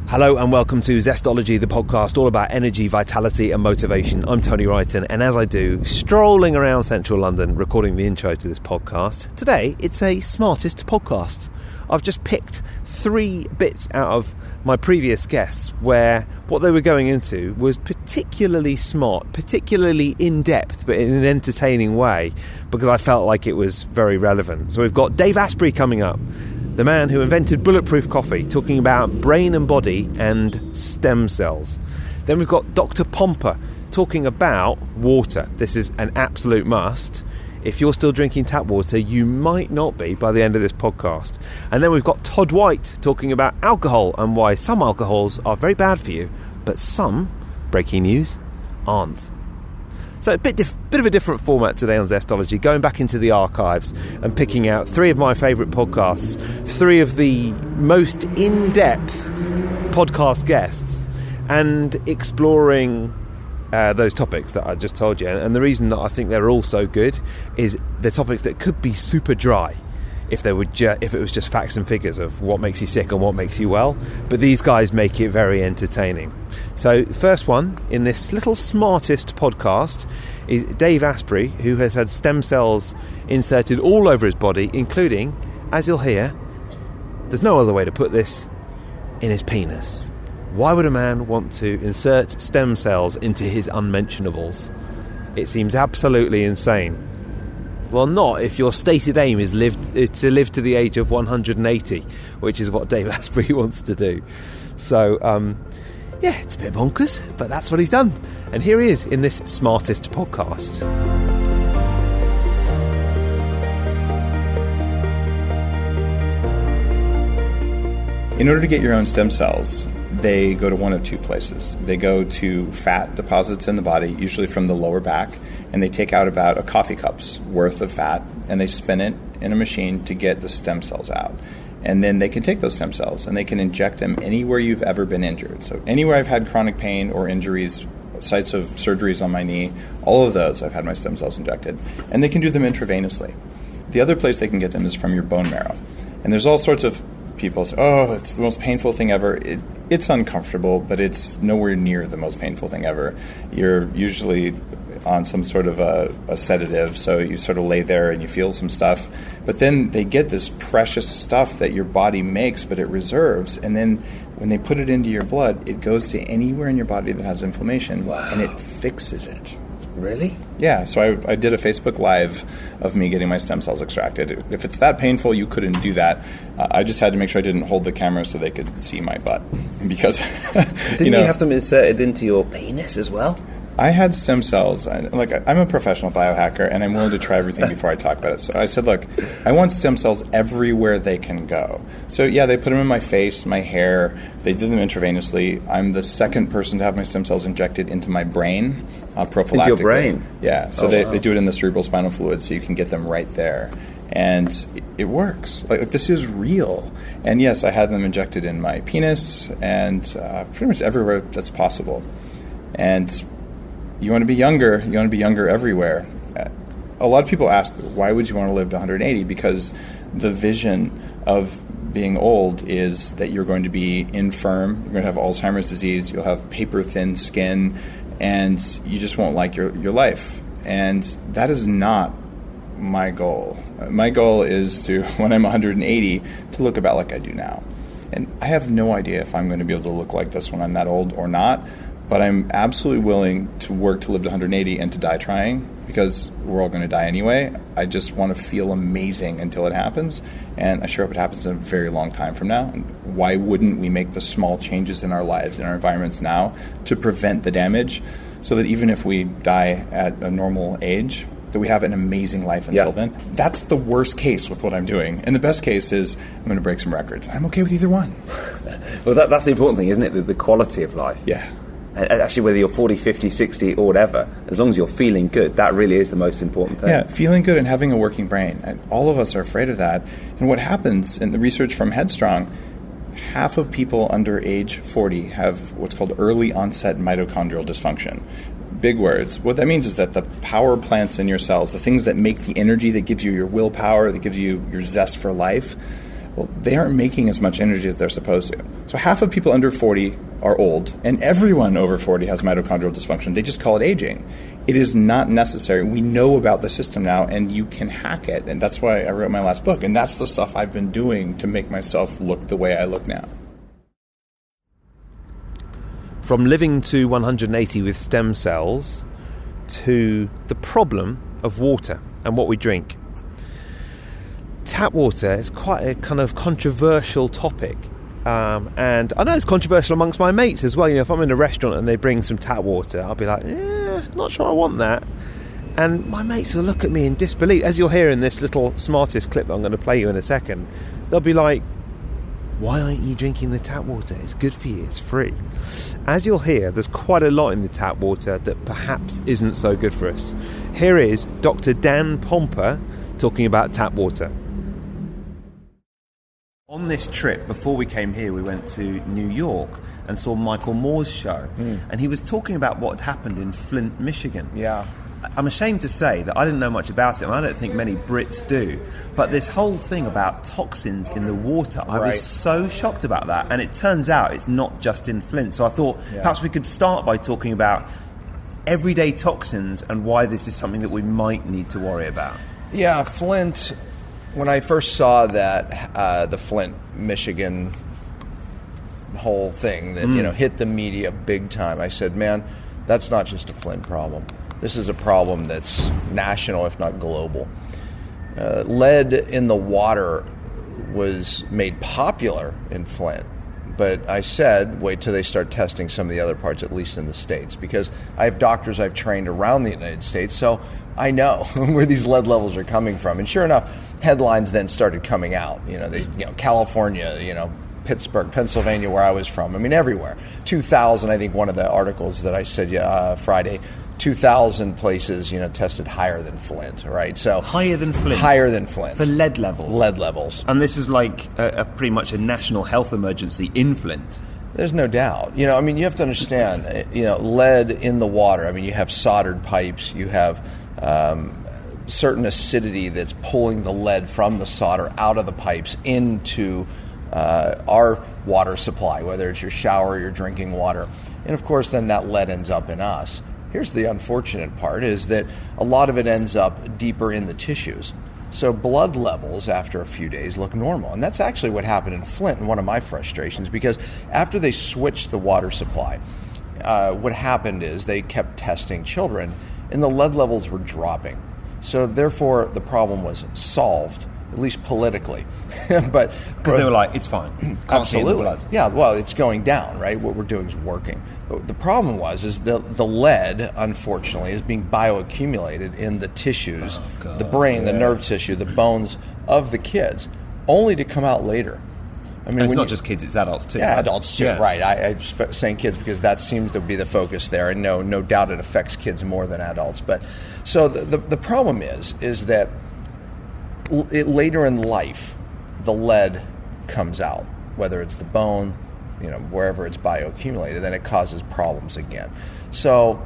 Hello and welcome to Zestology, the podcast all about energy, vitality and motivation. I'm Tony Wrighton, and as I do, strolling around central London recording the intro to this podcast. Today, it's a smartest podcast. I've just picked 3 bits out of my previous guests where what they were going into was particularly smart, particularly in-depth, but in an entertaining way, because I felt like it was very relevant. So we've got Dave Asprey coming up, the man who invented bulletproof coffee, talking about brain and body and stem cells. Then we've got Dr. Pompa talking about water. This is an absolute must. If you're still drinking tap water, you might not be by the end of this podcast. And then we've got Todd White talking about alcohol and why some alcohols are very bad for you, but some, breaking news, aren't. So a bit of a different format today on Zestology, going back into the archives and picking out 3 of my favourite podcasts, 3 of the most in-depth podcast guests, and exploring those topics that I just told you. And the reason that I think they're all so good is the topics that could be super dry if it was just facts and figures of what makes you sick and what makes you well, but these guys make it very entertaining. So first one in this little smartest podcast is Dave Asprey, who has had stem cells inserted all over his body, including, as you'll hear, there's no other way to put this, in his penis. Why would a man want to insert stem cells into his unmentionables? It seems absolutely insane. Well, not if your stated aim is to live to the age of 180, which is what Dave Asprey wants to do. So, yeah, it's a bit bonkers, but that's what he's done. And here he is in this smartest podcast. In order to get your own stem cells, they go to one of 2 places. They go to fat deposits in the body, usually from the lower back, and they take out about a coffee cup's worth of fat, and they spin it in a machine to get the stem cells out. And then they can take those stem cells and they can inject them anywhere you've ever been injured. So anywhere I've had chronic pain or injuries, sites of surgeries on my knee, all of those I've had my stem cells injected. And they can do them intravenously. The other place they can get them is from your bone marrow. And there's all sorts of people say, oh, it's the most painful thing ever. It's uncomfortable, but it's nowhere near the most painful thing ever. You're usually on some sort of a sedative, so you sort of lay there and you feel some stuff. But then they get this precious stuff that your body makes, but it reserves. And then when they put it into your blood, it goes to anywhere in your body that has inflammation. Wow. And it fixes it. Really? Yeah, so I did a Facebook Live of me getting my stem cells extracted. If it's that painful, you couldn't do that. I just had to make sure I didn't hold the camera so they could see my butt. Because, Didn't you have them inserted into your penis as well? I had stem cells. I'm a professional biohacker, and I'm willing to try everything before I talk about it. So I said, look, I want stem cells everywhere they can go. So yeah, they put them in my face, my hair. They did them intravenously. I'm the second person to have my stem cells injected into my brain, prophylactically. Into your brain? Yeah. So they do it in the cerebral spinal fluid, so you can get them right there. And it works. Like this is real. And yes, I had them injected in my penis and pretty much everywhere that's possible. And you want to be younger. You want to be younger everywhere. A lot of people ask, why would you want to live to 180? Because the vision of being old is that you're going to be infirm, you're going to have Alzheimer's disease, you'll have paper-thin skin, and you just won't like your life. And that is not my goal. My goal is to, when I'm 180, to look about like I do now. And I have no idea if I'm going to be able to look like this when I'm that old or not. But I'm absolutely willing to work to live to 180 and to die trying, because we're all going to die anyway. I just want to feel amazing until it happens, and I sure hope it happens in a very long time from now. And why wouldn't we make the small changes in our lives, in our environments now, to prevent the damage, so that even if we die at a normal age, that we have an amazing life until then? That's the worst case with what I'm doing. And the best case is I'm going to break some records. I'm okay with either one. Well, that's the important thing, isn't it? The quality of life. Yeah. Actually, whether you're 40, 50, 60 or whatever, as long as you're feeling good, that really is the most important thing. Yeah, feeling good and having a working brain. And all of us are afraid of that. And what happens in the research from Headstrong, half of people under age 40 have what's called early onset mitochondrial dysfunction. Big words. What that means is that the power plants in your cells, the things that make the energy that gives you your willpower, that gives you your zest for life, Well, they aren't making as much energy as they're supposed to. So half of people under 40 are old, and everyone over 40 has mitochondrial dysfunction. They just call it aging. It is not necessary. We know about the system now, and you can hack it. And that's why I wrote my last book. And that's the stuff I've been doing to make myself look the way I look now. From living to 180 with stem cells to the problem of water and what we drink. Tap water is quite a kind of controversial topic. And I know it's controversial amongst my mates as well. If I'm in a restaurant and they bring some tap water, I'll be like, not sure I want that. And my mates will look at me in disbelief. As you'll hear in this little smartest clip that I'm going to play you in a second, they'll be like, why aren't you drinking the tap water? It's good for you, it's free. As you'll hear, there's quite a lot in the tap water that perhaps isn't so good for us. Here is Dr. Dan Pompa talking about tap water. On this trip, before we came here, we went to New York and saw Michael Moore's show. And he was talking about what happened in Flint, Michigan. Yeah. I'm ashamed to say that I didn't know much about it, and I don't think many Brits do. But this whole thing about toxins in the water, I was so shocked about that. And it turns out it's not just in Flint. So I thought perhaps we could start by talking about everyday toxins and why this is something that we might need to worry about. Yeah, Flint... When I first saw that, the Flint, Michigan whole thing that hit the media big time, I said, man, that's not just a Flint problem. This is a problem that's national, if not global. Lead in the water was made popular in Flint, but I said, wait till they start testing some of the other parts, at least in the States, because I have doctors I've trained around the United States, so I know where these lead levels are coming from. And sure enough, headlines then started coming out. California, Pittsburgh, Pennsylvania, where I was from. I mean, everywhere. 2,000, I think one of the articles that I said Friday, 2,000 places, tested higher than Flint, right? So higher than Flint? Higher than Flint. For lead levels? Lead levels. And this is like a pretty much a national health emergency in Flint. There's no doubt. You have to understand, lead in the water. You have soldered pipes, you have certain acidity that's pulling the lead from the solder out of the pipes into our water supply, whether it's your shower or your drinking water. And of course, then that lead ends up in us. Here's the unfortunate part, is that a lot of it ends up deeper in the tissues. So blood levels after a few days look normal. And that's actually what happened in Flint, and one of my frustrations, because after they switched the water supply, what happened is they kept testing children, and the lead levels were dropping. So therefore, the problem was solved, at least politically. But because they were like, it's fine. Can't absolutely. See it in the blood. Yeah, well, it's going down, right? What we're doing is working. But the problem is the lead, unfortunately, is being bioaccumulated in the tissues, the brain, the nerve tissue, the bones of the kids, only to come out later. And it's not just kids, it's adults too. Yeah, right? adults too, right. I'm saying kids because that seems to be the focus there, and no doubt it affects kids more than adults. But so the problem is that later in life, the lead comes out, whether it's the bone, wherever it's bioaccumulated, then it causes problems again. So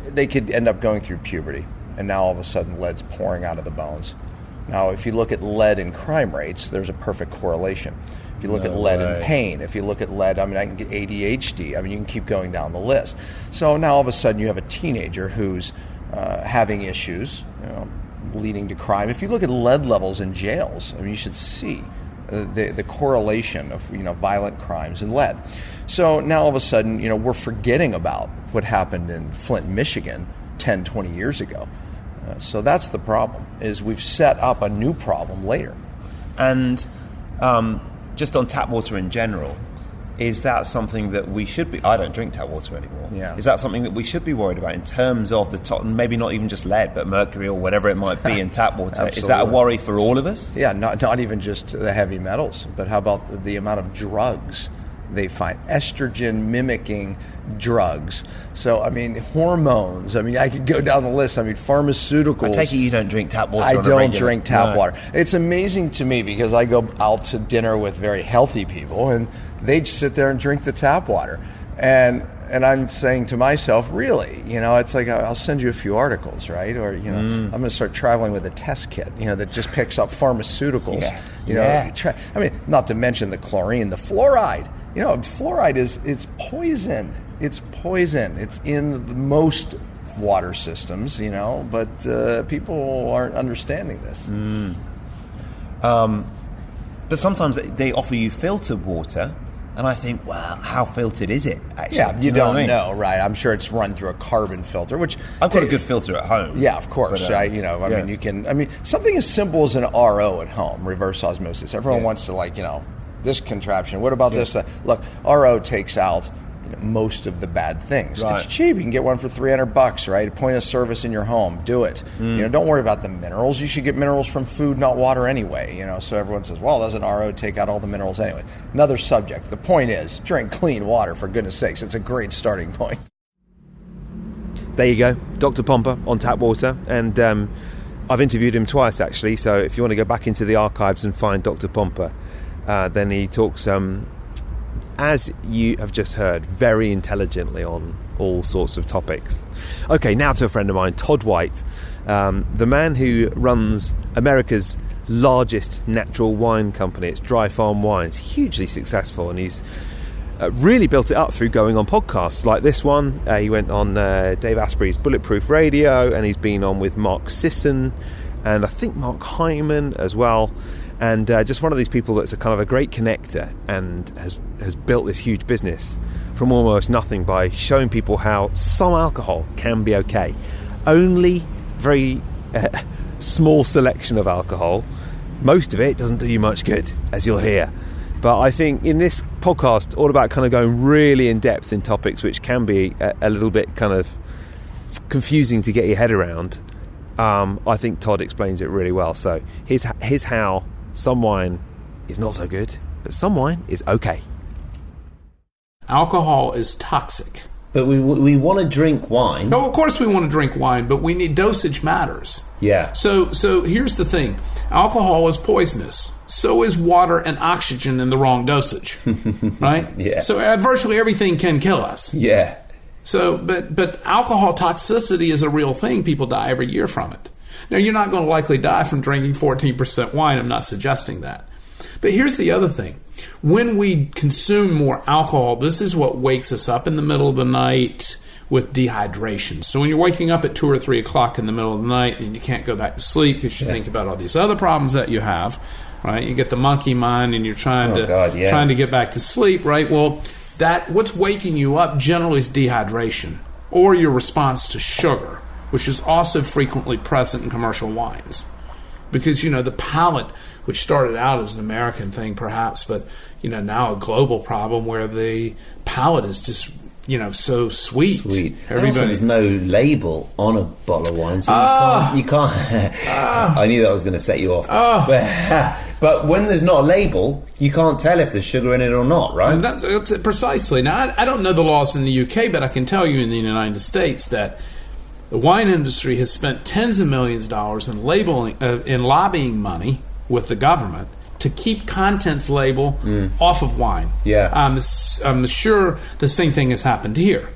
they could end up going through puberty, and now all of a sudden lead's pouring out of the bones. Now, if you look at lead in crime rates, there's a perfect correlation. If you look at lead in pain, if you look at lead, I can get ADHD. You can keep going down the list. So now all of a sudden you have a teenager who's having issues, leading to crime. If you look at lead levels in jails, you should see the correlation of violent crimes and lead. So now all of a sudden, we're forgetting about what happened in Flint, Michigan 10, 20 years ago. So that's the problem, is we've set up a new problem later. And just on tap water in general, is that something that we should be... I don't drink tap water anymore. Yeah. Is that something that we should be worried about in terms of maybe not even just lead, but mercury or whatever it might be in tap water? Is that a worry for all of us? Yeah, not even just the heavy metals, but how about the amount of drugs they find? Estrogen mimicking drugs. So, hormones. I could go down the list. Pharmaceuticals. I take it you don't drink tap water. I don't drink tap water. It's amazing to me because I go out to dinner with very healthy people and they just sit there and drink the tap water. And And I'm saying to myself, really, it's like I'll send you a few articles, right? Or I'm going to start traveling with a test kit, that just picks up pharmaceuticals. I mean, not to mention the chlorine, the fluoride. Fluoride it's poison. It's poison. It's in the most water systems, but people aren't understanding this. But sometimes they offer you filtered water, and I think, well, how filtered is it, actually? Yeah, you know don't what I mean? know, right? I'm sure it's run through a carbon filter, which... I've got a good filter at home. Yeah, of course. But, mean, you can... I mean, something as simple as an RO at home, reverse osmosis. Everyone wants to, this contraption. What about this? Look, RO takes out most of the bad things. Right. It's cheap. You can get one for $300, right? A point of service in your home. Do it. Don't worry about the minerals. You should get minerals from food, not water anyway. So everyone says, well, doesn't RO take out all the minerals anyway? Another subject. The point is, drink clean water, for goodness sakes. It's a great starting point. There you go. Dr. Pompa on tap water. And I've interviewed him twice, actually. So if you want to go back into the archives and find Dr. Pompa, then he talks... as you have just heard, very intelligently on all sorts of topics. Okay, now to a friend of mine, Todd White, the man who runs America's largest natural wine company. It's Dry Farm Wines, hugely successful, and he's really built it up through going on podcasts like this one. He went on Dave Asprey's Bulletproof Radio, and he's been on with Mark Sisson, and I think Mark Hyman as well. And just one of these people that's a kind of a great connector and has built this huge business from almost nothing by showing people how some alcohol can be okay. Only very small selection of alcohol. Most of it doesn't do you much good, as you'll hear. But I think in this podcast, all about kind of going really in depth in topics which can be a little bit kind of confusing to get your head around, I think Todd explains it really well. So here's how some wine is not so good, but some wine is okay. Alcohol is toxic. But we want to drink wine. No, of course we want to drink wine, but dosage matters. Yeah. So here's the thing. Alcohol is poisonous. So is water and oxygen in the wrong dosage. Right? Yeah. So virtually everything can kill us. Yeah. So, but alcohol toxicity is a real thing. People die every year from it. Now, you're not going to likely die from drinking 14% wine. I'm not suggesting that. But here's the other thing. When we consume more alcohol, this is what wakes us up in the middle of the night with dehydration. So when you're waking up at 2 or 3 o'clock in the middle of the night and you can't go back to sleep because you think about all these other problems that you have, right? You get the monkey mind and you're trying to get back to sleep, right? Well, what's waking you up generally is dehydration or your response to sugar, which is also frequently present in commercial wines. Because, the palate, which started out as an American thing perhaps, but, now a global problem where the palate is just, so sweet. Everybody. There's no label on a bottle of wine, so you can't. I knew that was going to set you off. But when there's not a label, you can't tell if there's sugar in it or not, right? Precisely. Now, I don't know the laws in the UK, but I can tell you in the United States that the wine industry has spent tens of millions of dollars in lobbying money with the government to keep contents label off of wine. Yeah, I'm sure the same thing has happened here.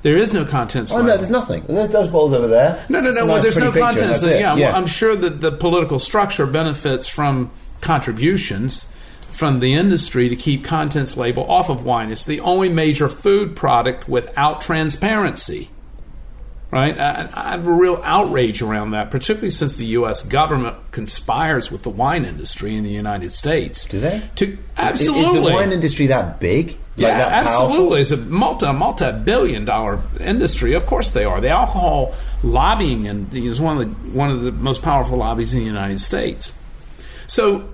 There is no contents label. Oh no, there's nothing. There's those bottles over there. No. Well, there's no contents. Well, I'm sure that the political structure benefits from contributions from the industry to keep contents label off of wine. It's the only major food product without transparency. Right? I have a real outrage around that, particularly since the U.S. government conspires with the wine industry in the United States. Do they? Absolutely. Is the wine industry that big? That absolutely. It's a multi-billion-dollar industry. Of course they are. The alcohol lobbying is one of the most powerful lobbies in the United States. So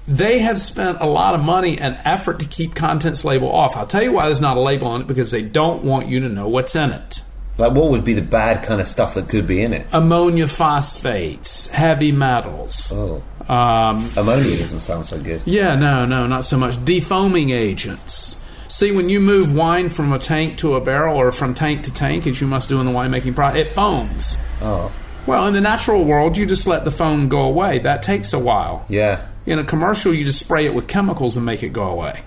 they have spent a lot of money and effort to keep contents label off. I'll tell you why there's not a label on it, because they don't want you to know what's in it. Like, what would be the bad kind of stuff that could be in it? Ammonia phosphates, heavy metals. Oh. Ammonia doesn't sound so good. Yeah, no, not so much. Defoaming agents. See, when you move wine from a tank to a barrel or from tank to tank, as you must do in the winemaking process, it foams. Oh. Well, in the natural world, you just let the foam go away. That takes a while. Yeah. In a commercial, you just spray it with chemicals and make it go away.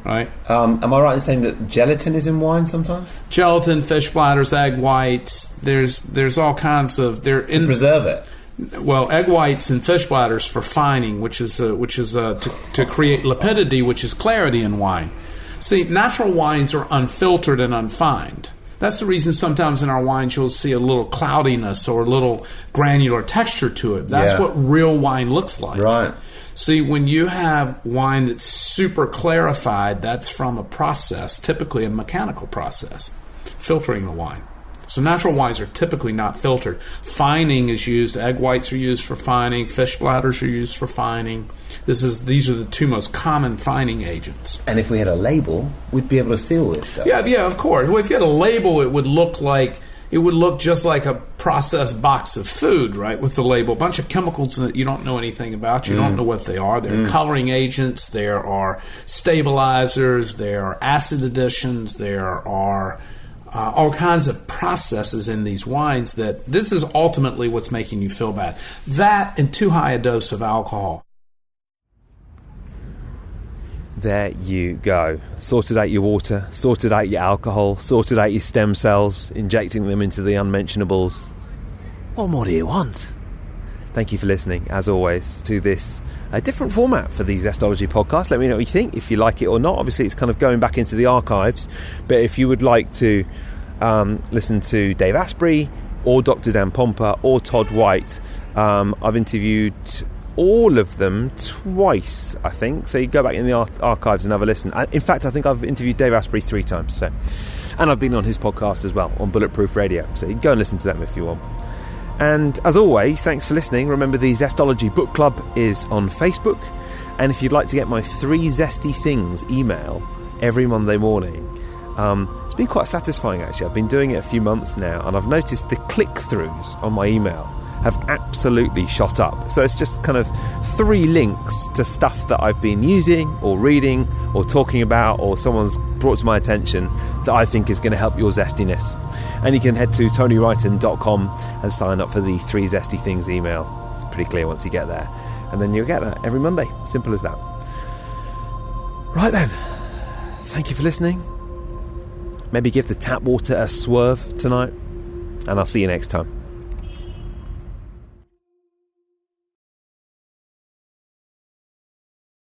right? Am I right in saying that gelatin is in wine sometimes? Gelatin, fish bladders, egg whites. There's all kinds of to preserve it. Well, egg whites and fish bladders for fining, which is to create lipidity, which is clarity in wine. See, natural wines are unfiltered and unfined. That's the reason sometimes in our wines you'll see a little cloudiness or a little granular texture to it. That's what real wine looks like. Right. See, when you have wine that's super clarified, that's from a process, typically a mechanical process, filtering the wine. So natural wines are typically not filtered. Fining is used. Egg whites are used for fining. Fish bladders are used for fining. These are the two most common fining agents. And if we had a label, we'd be able to see all this stuff. Yeah, of course. Well, if you had a label, it would look just like a processed box of food, right? With the label, a bunch of chemicals that you don't know anything about. You don't know what they are. There are coloring agents. There are stabilizers. There are acid additions. There are all kinds of processes in these wines that this is ultimately what's making you feel bad. That and too high a dose of alcohol. There you go. Sorted out your water, sorted out your alcohol, sorted out your stem cells, injecting them into the unmentionables. What more do you want? Thank you for listening, as always, to this a different format for the Zestology podcast. Let me know what you think, if you like it or not. Obviously, it's kind of going back into the archives. But if you would like to listen to Dave Asprey or Dr. Dan Pompa or Todd White, I've interviewed all of them twice, I think. So you go back in the archives and have a listen. In fact, I think I've interviewed Dave Asprey 3 times. So, and I've been on his podcast as well, on Bulletproof Radio. So you can go and listen to them if you want. And as always, thanks for listening. Remember, the Zestology Book Club is on Facebook. And if you'd like to get my 3 Zesty Things email every Monday morning, it's been quite satisfying, actually. I've been doing it a few months now, and I've noticed the click-throughs on my email have absolutely shot up. So it's just kind of 3 links to stuff that I've been using or reading or talking about or someone's brought to my attention that I think is going to help your zestiness. And you can head to tonywrighton.com and sign up for the 3 Zesty Things email. It's pretty clear once you get there. And then you'll get that every Monday. Simple as that. Right then. Thank you for listening. Maybe give the tap water a swerve tonight. And I'll see you next time.